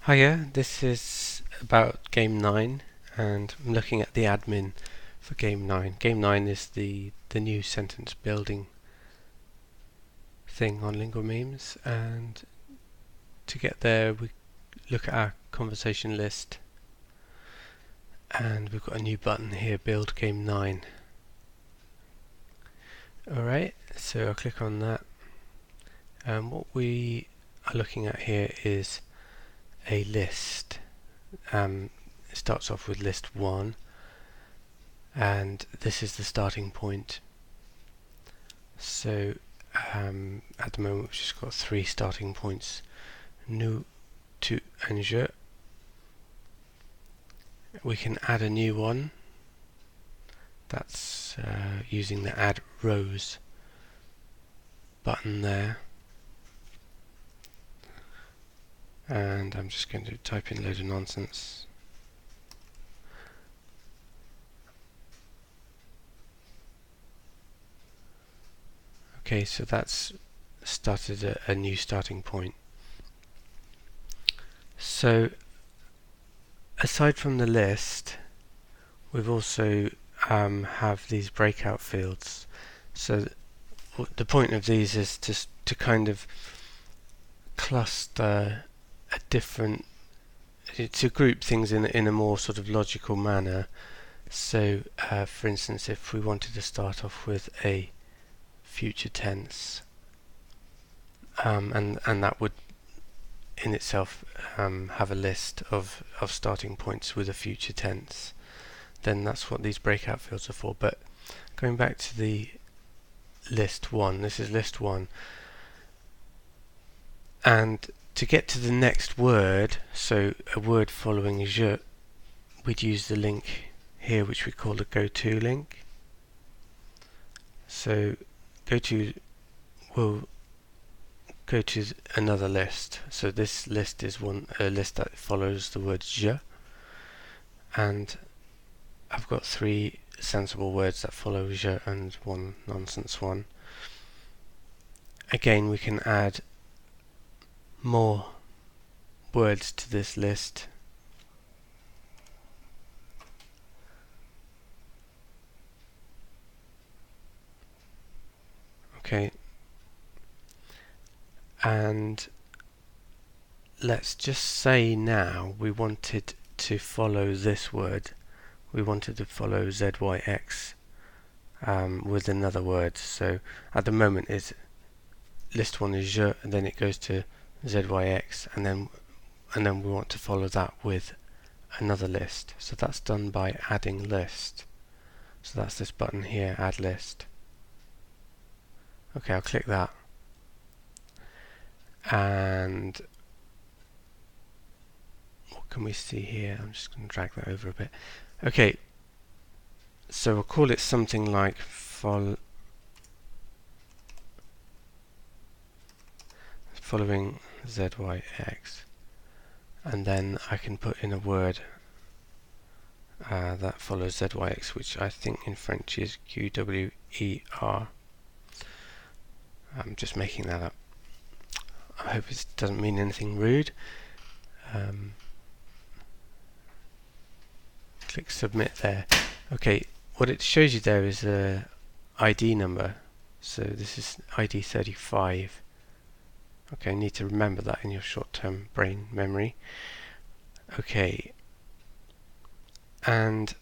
Hiya, this is about Game 9 and I'm looking at the admin for Game 9. Game 9 is the new sentence building thing on Lingua Memes, and to get there we look at our conversation list and we've got a new button here, Build Game 9. Alright, so I'll click on that. What we are looking at here is a list. It starts off with list 1 and this is the starting point. So at the moment we've just got 3 starting points, nous, tu and je. We can add a new one, that's using the add rows button there, and I'm just going to type in a load of nonsense. Okay, so that's started a new starting point. So aside from the list, we've also have these breakout fields. So the point of these is to kind of cluster a different, to group things in a more sort of logical manner. So for instance, if we wanted to start off with a future tense, and that would in itself have a list of starting points with a future tense, then that's what these breakout fields are for. But going back to the list 1, this is list 1, and to get to the next word, so a word following je, we'd use the link here which we call the go-to link. So go-to will go to another list. So this list is a list that follows the word je, and I've got 3 sensible words that follow je and 1 nonsense one. Again, we can add more words to this list. Okay, and let's just say now we wanted to follow this word. We wanted to follow ZYX with another word. So at the moment is list 1 is je, and then it goes to ZYX, and then we want to follow that with another list. So that's done by adding list. So that's this button here, add list. Okay, I'll click that, and what can we see here? I'm just going to drag that over a bit. Okay, so we'll call it something like following ZYX, and then I can put in a word that follows ZYX, which I think in French is QWER. I'm just making that up. I hope it doesn't mean anything rude. Click submit there. Okay, what it shows you there is a ID number. So this is ID 35. Okay, you need to remember that in your short-term brain memory. Okay, and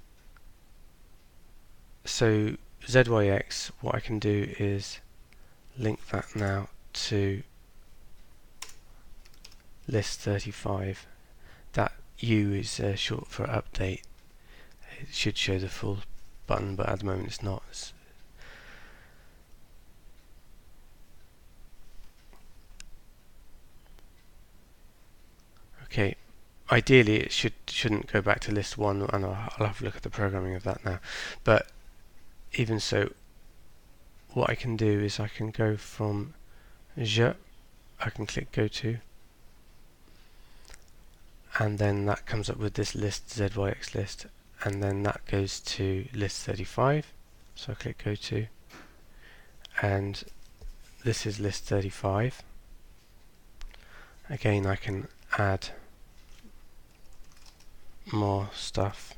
so ZYX, what I can do is link that now to list 35. That U is short for update. It should show the full button, but at the moment it's not. Okay, ideally it shouldn't go back to list 1, and I'll have a look at the programming of that now. But even so, what I can do is I can go from je, I can click go to, and then that comes up with this list, ZYX list, and then that goes to list 35. So I click go to, and this is list 35. Again, I can add more stuff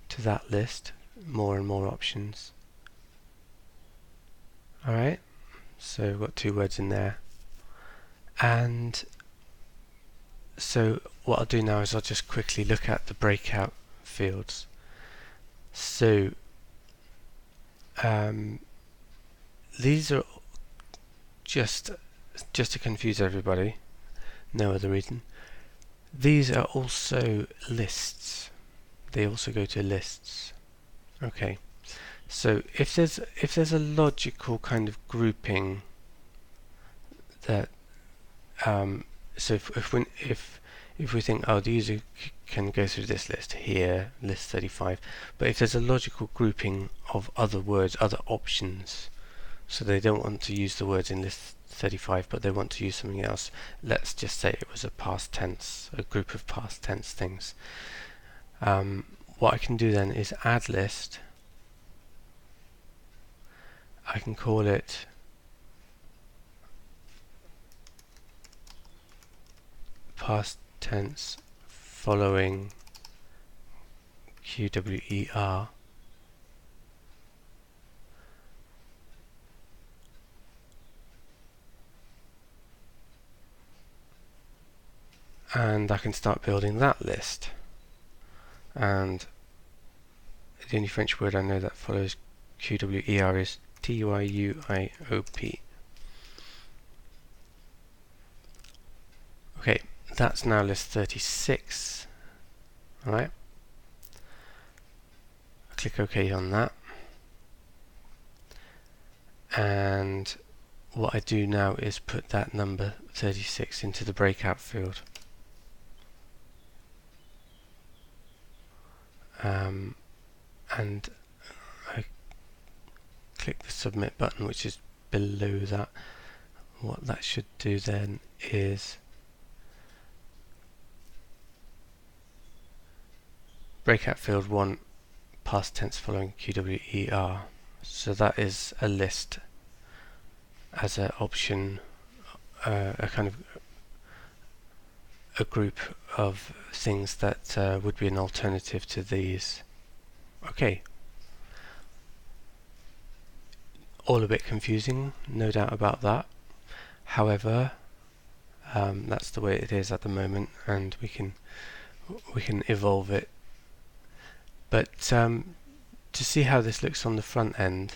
to that list, more and more options. Alright, so we've got 2 words in there. And so what I'll do now is I'll just quickly look at the breakout fields. So these are just to confuse everybody, no other reason. These are also lists. They also go to lists. Okay. So if there's a logical kind of grouping that so if we think, oh, the user can go through this list here, list 35, but if there's a logical grouping of other words, other options, so they don't want to use the words in list 35 but they want to use something else, let's just say it was a past tense, a group of past tense things. What I can do then is add list. I can call it past tense following QWER, and I can start building that list. And the only French word I know that follows QWER is TYUIOP. Okay, that's now list 36. Alright. Click OK on that. And what I do now is put that number 36 into the breakout field. And I click the submit button, which is below that. What that should do then is breakout field 1 past tense following QWER. So that is a list as an option, a kind of a group of things that would be an alternative to these. Okay. All a bit confusing, no doubt about that. However, that's the way it is at the moment, and we can evolve it. But to see how this looks on the front end,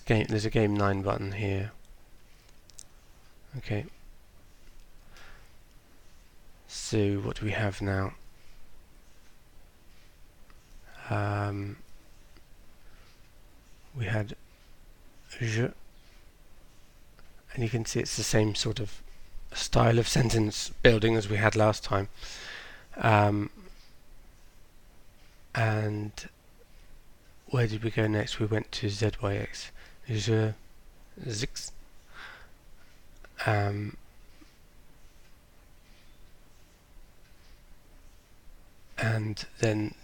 there's a Game 9 button here. Okay. So what do we have now? We had je, and you can see it's the same sort of style of sentence building as we had last time. And where did we go next? We went to ZYX. Je, zix. And then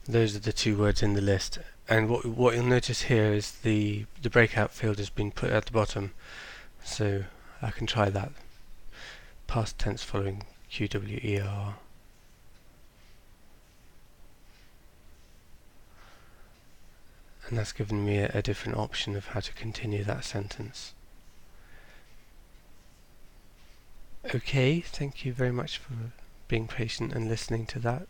those are the 2 words in the list. And what you'll notice here is the breakout field has been put at the bottom. So I can try that. Past tense following QWER. And that's given me a different option of how to continue that sentence. Okay, thank you very much for being patient and listening to that.